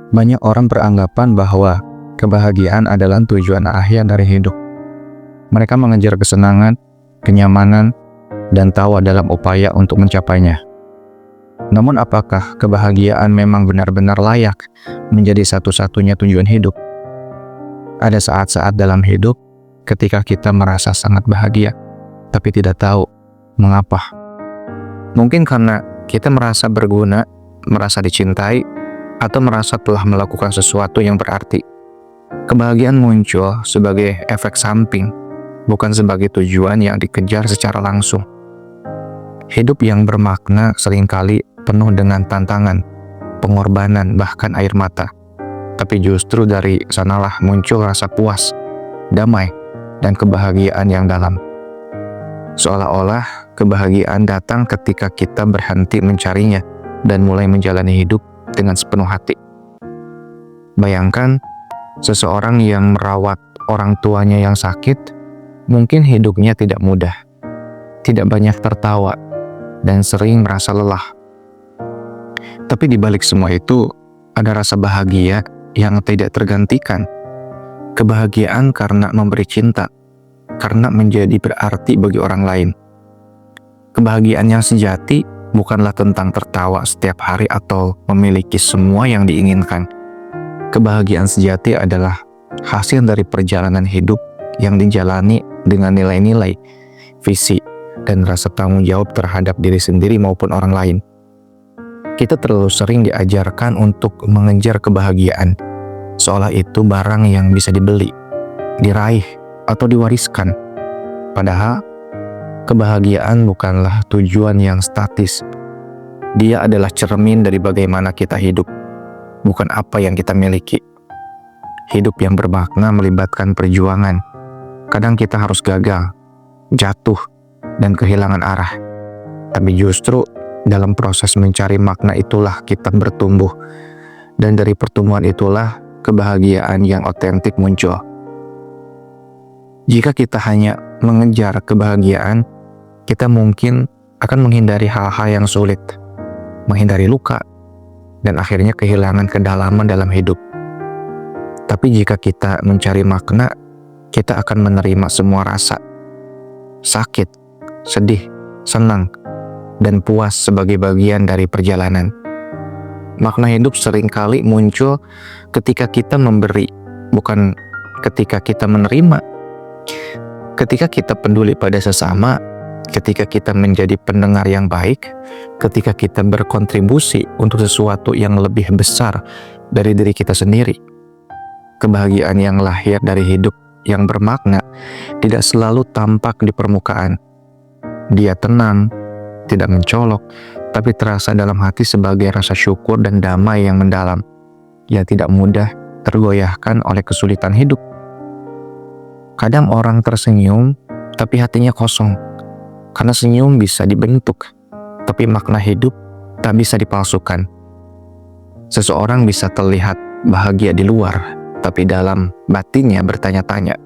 Banyak orang beranggapan bahwa kebahagiaan adalah tujuan akhir dari hidup. Mereka mengejar kesenangan, kenyamanan, dan tawa dalam upaya untuk mencapainya. Namun apakah kebahagiaan memang benar-benar layak menjadi satu-satunya tujuan hidup? Ada saat-saat dalam hidup ketika kita merasa sangat bahagia, tapi tidak tahu mengapa. Mungkin karena kita merasa berguna, merasa dicintai, atau merasa telah melakukan sesuatu yang berarti. Kebahagiaan muncul sebagai efek samping, bukan sebagai tujuan yang dikejar secara langsung. Hidup yang bermakna seringkali penuh dengan tantangan, pengorbanan, bahkan air mata. Tapi justru dari sanalah muncul rasa puas, damai, dan kebahagiaan yang dalam. Seolah-olah kebahagiaan datang ketika kita berhenti mencarinya dan mulai menjalani hidup dengan sepenuh hati. Bayangkan seseorang yang merawat orang tuanya yang sakit, mungkin hidupnya tidak mudah, tidak banyak tertawa, dan sering merasa lelah. Tapi di balik semua itu, ada rasa bahagia yang tidak tergantikan. Kebahagiaan karena memberi cinta, karena menjadi berarti bagi orang lain. Kebahagiaan yang sejati bukanlah tentang tertawa setiap hari atau memiliki semua yang diinginkan. Kebahagiaan sejati adalah hasil dari perjalanan hidup yang dijalani dengan nilai-nilai, visi, dan rasa tanggung jawab terhadap diri sendiri maupun orang lain. Kita terlalu sering diajarkan untuk mengejar kebahagiaan, seolah itu barang yang bisa dibeli, diraih, atau diwariskan. Padahal, kebahagiaan bukanlah tujuan yang statis. Dia adalah cermin dari bagaimana kita hidup, bukan apa yang kita miliki. Hidup yang bermakna melibatkan perjuangan. Kadang kita harus gagal, jatuh, dan kehilangan arah. Tapi justru dalam proses mencari makna itulah kita bertumbuh. Dan dari pertumbuhan itulah kebahagiaan yang otentik muncul. Jika kita hanya mengejar kebahagiaan, kita mungkin akan menghindari hal-hal yang sulit, menghindari luka, dan akhirnya kehilangan kedalaman dalam hidup. Tapi jika kita mencari makna, kita akan menerima semua rasa, sakit, sedih, senang, dan puas sebagai bagian dari perjalanan. Makna hidup seringkali muncul ketika kita memberi, bukan ketika kita menerima. Ketika kita peduli pada sesama, ketika kita menjadi pendengar yang baik, ketika kita berkontribusi untuk sesuatu yang lebih besar dari diri kita sendiri. Kebahagiaan yang lahir dari hidup yang bermakna tidak selalu tampak di permukaan. Dia tenang, tidak mencolok, tapi terasa dalam hati sebagai rasa syukur dan damai yang mendalam, yang tidak mudah tergoyahkan oleh kesulitan hidup. Kadang orang tersenyum, tapi hatinya kosong. Karena senyum bisa dibentuk, tapi makna hidup tak bisa dipalsukan. Seseorang bisa terlihat bahagia di luar, tapi dalam batinnya bertanya-tanya,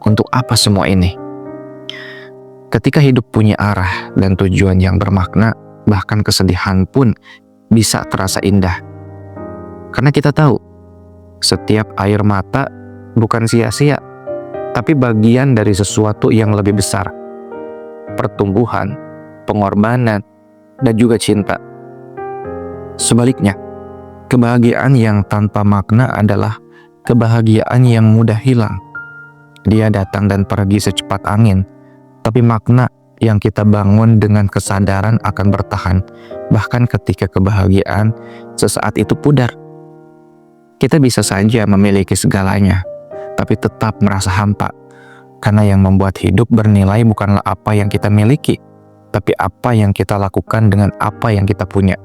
untuk apa semua ini? Ketika hidup punya arah dan tujuan yang bermakna, bahkan kesedihan pun bisa terasa indah. Karena kita tahu, setiap air mata bukan sia-sia, tapi bagian dari sesuatu yang lebih besar. Pertumbuhan, pengorbanan, dan juga cinta. Sebaliknya, kebahagiaan yang tanpa makna adalah kebahagiaan yang mudah hilang. Dia datang dan pergi secepat angin, tapi makna yang kita bangun dengan kesadaran akan bertahan, bahkan ketika kebahagiaan sesaat itu pudar. Kita bisa saja memiliki segalanya, tapi tetap merasa hampa. Karena yang membuat hidup bernilai bukanlah apa yang kita miliki, tapi apa yang kita lakukan dengan apa yang kita punya.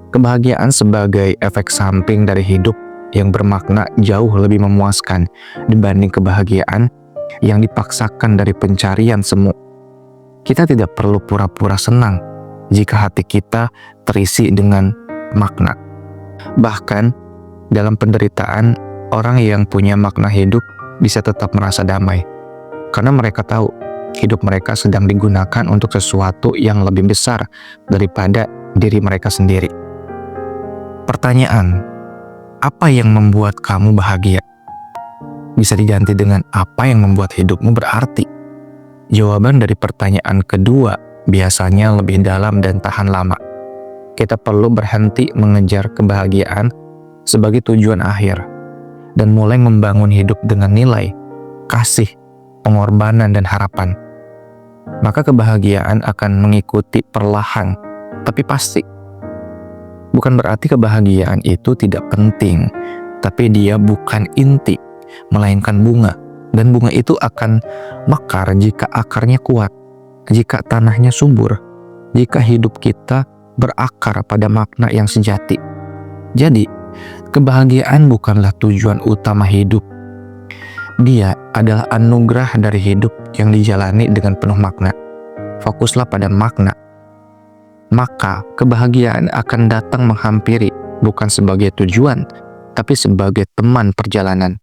Kebahagiaan sebagai efek samping dari hidup yang bermakna jauh lebih memuaskan dibanding kebahagiaan yang dipaksakan dari pencarian semu. Kita tidak perlu pura-pura senang jika hati kita terisi dengan makna. Bahkan dalam penderitaan, orang yang punya makna hidup bisa tetap merasa damai, karena mereka tahu hidup mereka sedang digunakan untuk sesuatu yang lebih besar daripada diri mereka sendiri. Pertanyaan, Apa yang membuat kamu bahagia? Bisa diganti dengan apa yang membuat hidupmu berarti. Jawaban dari pertanyaan kedua biasanya lebih dalam dan tahan lama. Kita perlu berhenti mengejar kebahagiaan sebagai tujuan akhir dan mulai membangun hidup dengan nilai, kasih, pengorbanan, dan harapan. Maka kebahagiaan akan mengikuti perlahan, tapi pasti. Bukan berarti kebahagiaan itu tidak penting, tapi dia bukan inti, melainkan bunga. Dan bunga itu akan mekar jika akarnya kuat, jika tanahnya subur, jika hidup kita berakar pada makna yang sejati. Jadi, kebahagiaan bukanlah tujuan utama hidup. Dia adalah anugerah dari hidup yang dijalani dengan penuh makna. Fokuslah pada makna. Maka kebahagiaan akan datang menghampiri, bukan sebagai tujuan, tapi sebagai teman perjalanan.